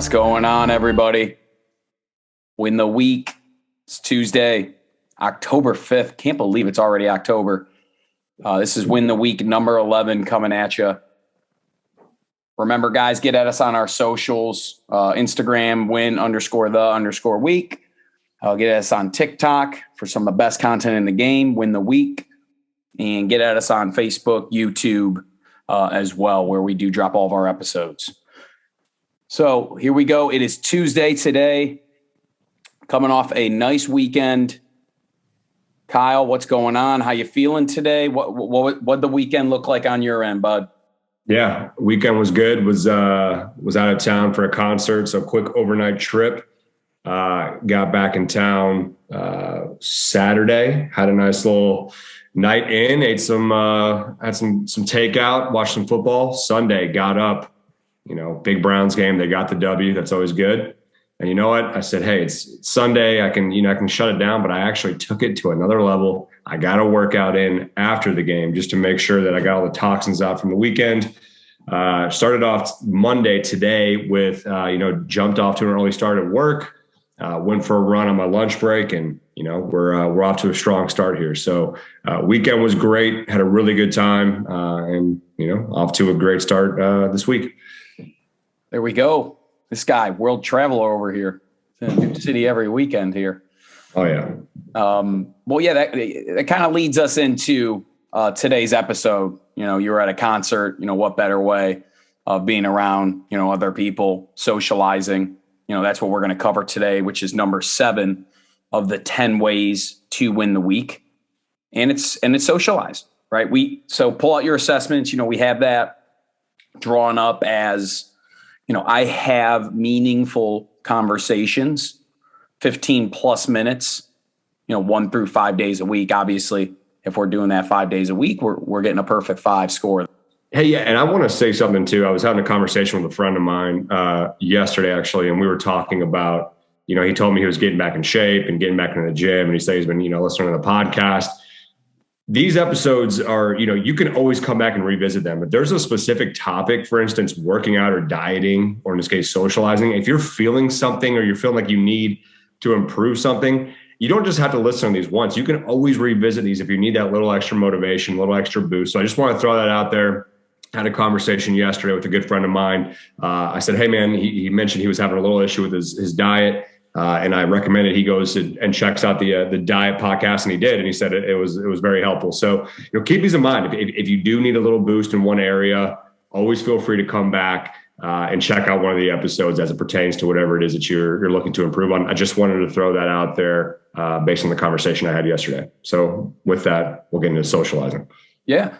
What's going on, everybody? Win the week. It's Tuesday, October 5th. Can't believe it's already October. This is Win the Week number 11 coming at you. Remember, guys, get at us on our socials. Instagram, win_the_week. Get at us on TikTok for some of the best content in the game, Win the Week. And get at us on Facebook, YouTube as well, where we do drop all of our episodes. So here we go. It is Tuesday today, coming off a nice weekend. Kyle, what's going on? How you feeling today? What the weekend look like on your end, bud? Yeah, weekend was good. Was out of town for a concert, so quick overnight trip. Got back in town Saturday. Had a nice little night in. Ate had some takeout. Watched some football. Sunday got up. Big Browns game. They got the W. That's always good. And you know what? I said, hey, it's Sunday. I can shut it down, but I actually took it to another level. I got a workout in after the game just to make sure that I got all the toxins out from the weekend. Started off Monday today with, jumped off to an early start at work, went for a run on my lunch break, and, we're off to a strong start here. So weekend was great. Had a really good time and, off to a great start this week. There we go. This guy, world traveler over here. In a new city every weekend here. Oh, yeah. That kind of leads us into today's episode. You were at a concert. What better way of being around, other people, socializing. That's what we're going to cover today, which is number 7 of the 10 ways to win the week. And it's socialized, right? So pull out your assessments. We have that drawn up as, I have meaningful conversations, 15 plus minutes, 1 through 5 days a week. Obviously, if we're doing that 5 days a week, we're getting a perfect 5 score. Hey, yeah. And I want to say something too. I was having a conversation with a friend of mine yesterday, actually, and we were talking about, he told me he was getting back in shape and getting back into the gym. And he said he's been, listening to the podcast. These episodes are, you can always come back and revisit them. If there's a specific topic, for instance, working out or dieting, or in this case, socializing, if you're feeling something or you're feeling like you need to improve something, you don't just have to listen to these once. You can always revisit these if you need that little extra motivation, a little extra boost. So I just want to throw that out there. Had a conversation yesterday with a good friend of mine. I said, hey, man, he mentioned he was having a little issue with his diet. And I recommended he goes and checks out the diet podcast, and he did. And he said it was very helpful. So, keep these in mind. If you do need a little boost in one area, always feel free to come back and check out one of the episodes as it pertains to whatever it is that you're looking to improve on. I just wanted to throw that out there based on the conversation I had yesterday. So with that, we'll get into socializing. Yeah,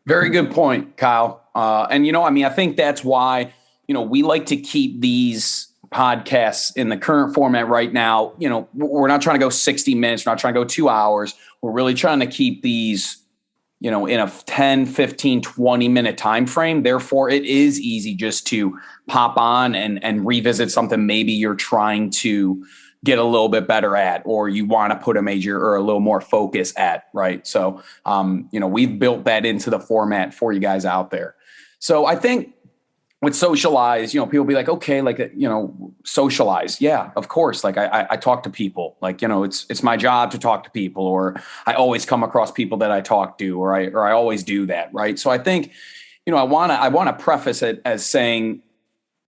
very good point, Kyle. I think that's why, we like to keep these podcasts in the current format right now. We're not trying to go 60 minutes. We're not trying to go 2 hours. We're really trying to keep these, in a 10, 15, 20 minute time frame. Therefore, it is easy just to pop on and revisit something maybe you're trying to get a little bit better at, or you want to put a major or a little more focus at, right? So, we've built that into the format for you guys out there. So I think with Socialize, people be like, okay, socialize. Yeah, of course. Like I talk to people, it's my job to talk to people, or I always come across people that I talk to, or I always do that. Right. So I think, I want to preface it as saying,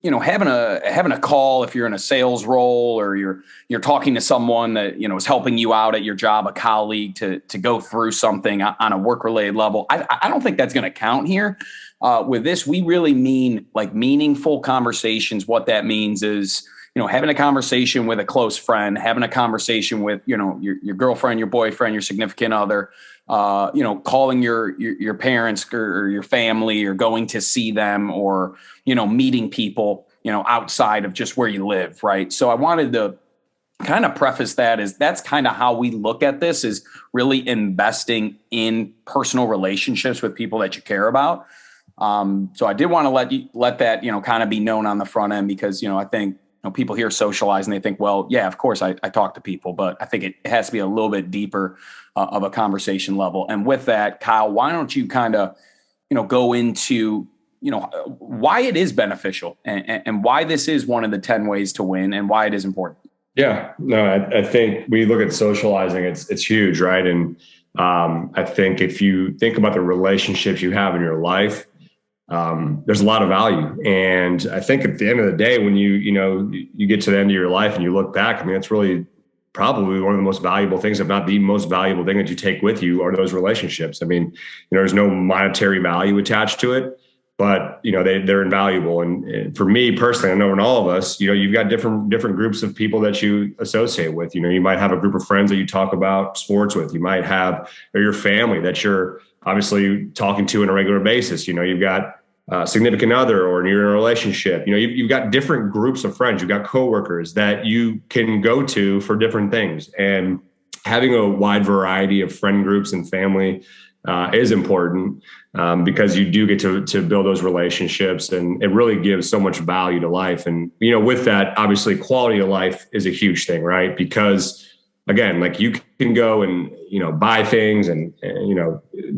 having a call, if you're in a sales role or you're talking to someone that, is helping you out at your job, a colleague to go through something on a work related level. I don't think that's going to count here. With this, we really mean like meaningful conversations. What that means is, having a conversation with a close friend, having a conversation with, your girlfriend, your boyfriend, your significant other, calling your parents or your family, or going to see them, or, meeting people, outside of just where you live. Right. So I wanted to kind of preface that as that's kind of how we look at this, is really investing in personal relationships with people that you care about. So I did want to let that, kind of be known on the front end, because, I think people hear socialize and they think, well, yeah, of course I talk to people, but I think it has to be a little bit deeper of a conversation level. And with that, Kyle, why don't you kind of, go into why it is beneficial and why this is one of the 10 ways to win and why it is important. Yeah, no, I think we look at socializing, it's huge, right? And I think if you think about the relationships you have in your life, there's a lot of value. And I think at the end of the day, when you get to the end of your life and you look back, I mean, it's really probably one of the most valuable things, if not the most valuable thing that you take with you, are those relationships. I mean, there's no monetary value attached to it, but they're invaluable. And for me personally, I know in all of us, you've got different groups of people that you associate with. You might have a group of friends that you talk about sports with. You might have your family that you're obviously talking to on a regular basis. You've got a significant other, or you're in a relationship. You've got different groups of friends. You've got coworkers that you can go to for different things. And having a wide variety of friend groups and family is important, because you do get to build those relationships, and it really gives so much value to life. And, with that, obviously quality of life is a huge thing, right? Because again, like you can go and, buy things and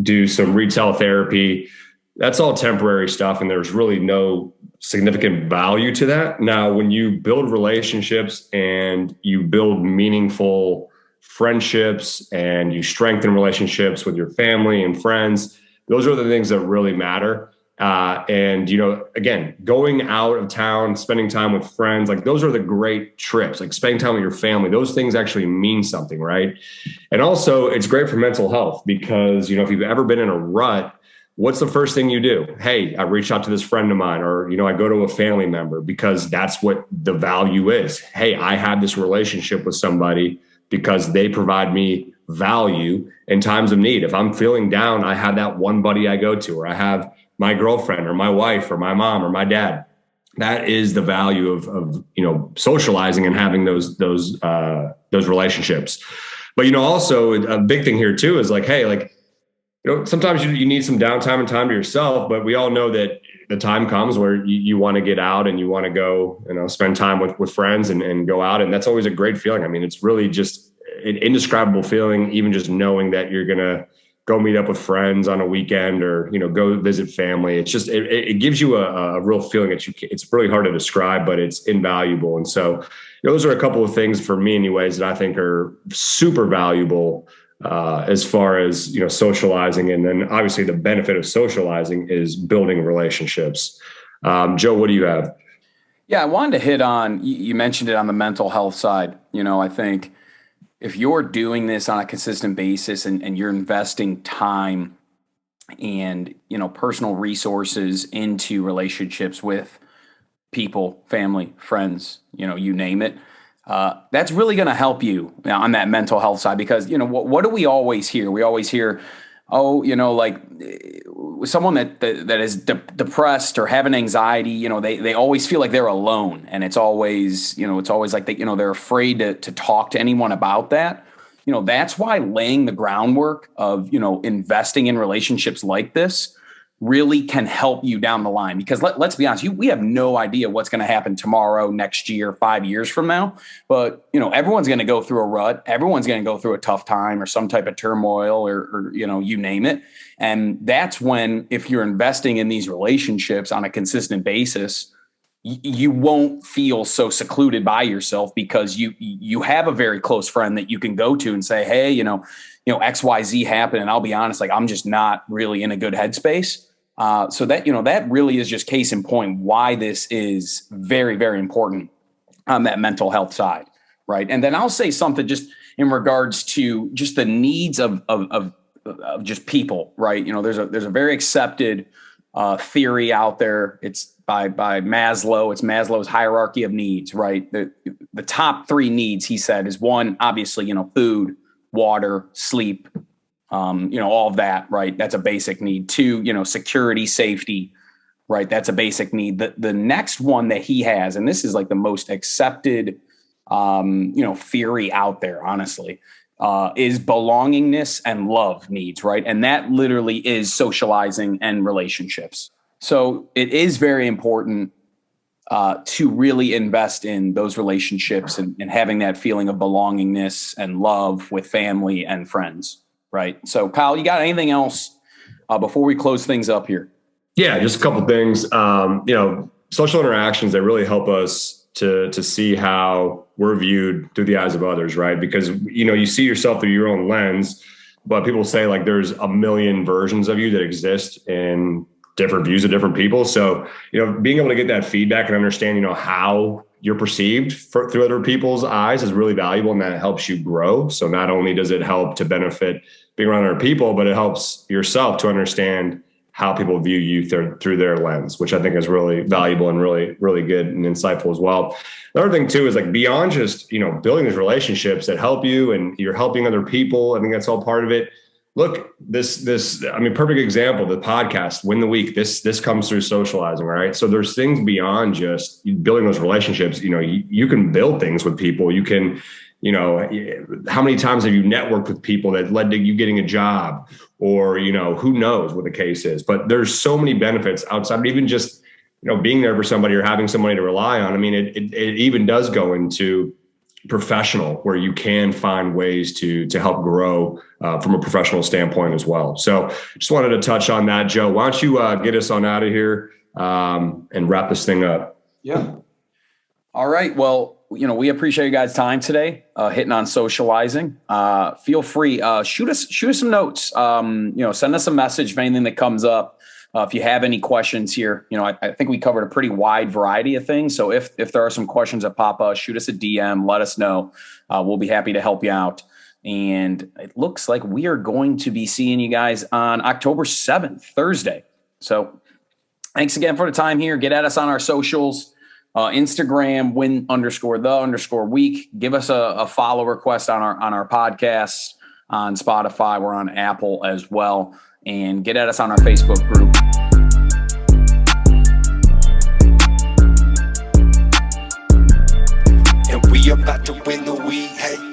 do some retail therapy. That's all temporary stuff. And there's really no significant value to that. Now, when you build relationships and you build meaningful friendships and you strengthen relationships with your family and friends, those are the things that really matter. And, again, going out of town, spending time with friends, like those are the great trips, like spending time with your family. Those things actually mean something, right? And also it's great for mental health because, if you've ever been in a rut, what's the first thing you do? Hey, I reach out to this friend of mine, or, I go to a family member, because that's what the value is. Hey, I have this relationship with somebody because they provide me value in times of need. If I'm feeling down, I have that one buddy I go to, or I have my girlfriend or my wife or my mom or my dad. That is the value of socializing and having those relationships. But, also a big thing here too is like, hey, like, sometimes you need some downtime and time to yourself, but we all know that the time comes where you want to get out and you want to go, spend time with friends and go out. And that's always a great feeling. I mean, it's really just an indescribable feeling, even just knowing that you're going to go meet up with friends on a weekend or, go visit family. It's just, it gives you a real feeling that it's really hard to describe, but it's invaluable. And so those are a couple of things for me anyways, that I think are super valuable as far as, socializing. And then obviously the benefit of socializing is building relationships. Joe, what do you have? Yeah, I wanted to hit on, you mentioned it on the mental health side. I think if you're doing this on a consistent basis and you're investing time and, personal resources into relationships with people, family, friends, you name it, that's really going to help you on that mental health side, because, what do we always hear? We always hear, like someone that is depressed or having anxiety, they always feel like they're alone. And it's always like they're afraid to talk to anyone about that. That's why laying the groundwork of, investing in relationships like this really can help you down the line, because let's be honest, we have no idea what's going to happen tomorrow, next year, 5 years from now. But, everyone's going to go through a rut. Everyone's going to go through a tough time or some type of turmoil or you name it. And that's when, if you're investing in these relationships on a consistent basis, you won't feel so secluded by yourself, because you have a very close friend that you can go to and say, hey, XYZ happened. And I'll be honest, like, I'm just not really in a good headspace. So that, that really is just case in point why this is very, very important on that mental health side. Right. And then I'll say something just in regards to just the needs of just people. Right. There's a very accepted theory out there. It's by Maslow. It's Maslow's hierarchy of needs. Right. The top three needs, he said, is one, obviously, food, water, sleep. All of that, right? That's a basic need. Two, security, safety, right? That's a basic need. The next one that he has, and this is like the most accepted, theory out there, honestly, is belongingness and love needs, right? And that literally is socializing and relationships. So it is very important to really invest in those relationships and having that feeling of belongingness and love with family and friends. Right. So, Kyle, you got anything else before we close things up here? Yeah, just a couple things. Social interactions that really help us to see how we're viewed through the eyes of others, right? Because, you see yourself through your own lens, but people say like there's a million versions of you that exist in different views of different people. So, being able to get that feedback and understand, how you're perceived through other people's eyes is really valuable, and that helps you grow. So not only does it help to benefit being around other people, but it helps yourself to understand how people view you through their lens, which I think is really valuable and really, really good and insightful as well. Another thing too is like beyond just, building these relationships that help you and you're helping other people. I think that's all part of it. Look, perfect example, the podcast, Win the Week, this comes through socializing, right? So there's things beyond just building those relationships. You can build things with people. You can, how many times have you networked with people that led to you getting a job, or, who knows what the case is, but there's so many benefits outside of even just, being there for somebody or having somebody to rely on. I mean, it even does go into professional, where you can find ways to help grow from a professional standpoint as well. So just wanted to touch on that. Joe, why don't you get us on out of here and wrap this thing up? Yeah. All right. Well, we appreciate you guys' time today, hitting on socializing. Feel free, shoot us some notes. Send us a message if anything that comes up. If you have any questions here, I think we covered a pretty wide variety of things. So if there are some questions that pop up, shoot us a DM, let us know. We'll be happy to help you out. And it looks like we are going to be seeing you guys on October 7th, Thursday. So thanks again for the time here. Get at us on our socials. Instagram, win_the_week. Give us a follow request on our podcasts on Spotify. We're on Apple as well. And get at us on our Facebook group. And we about to win the week. Hey.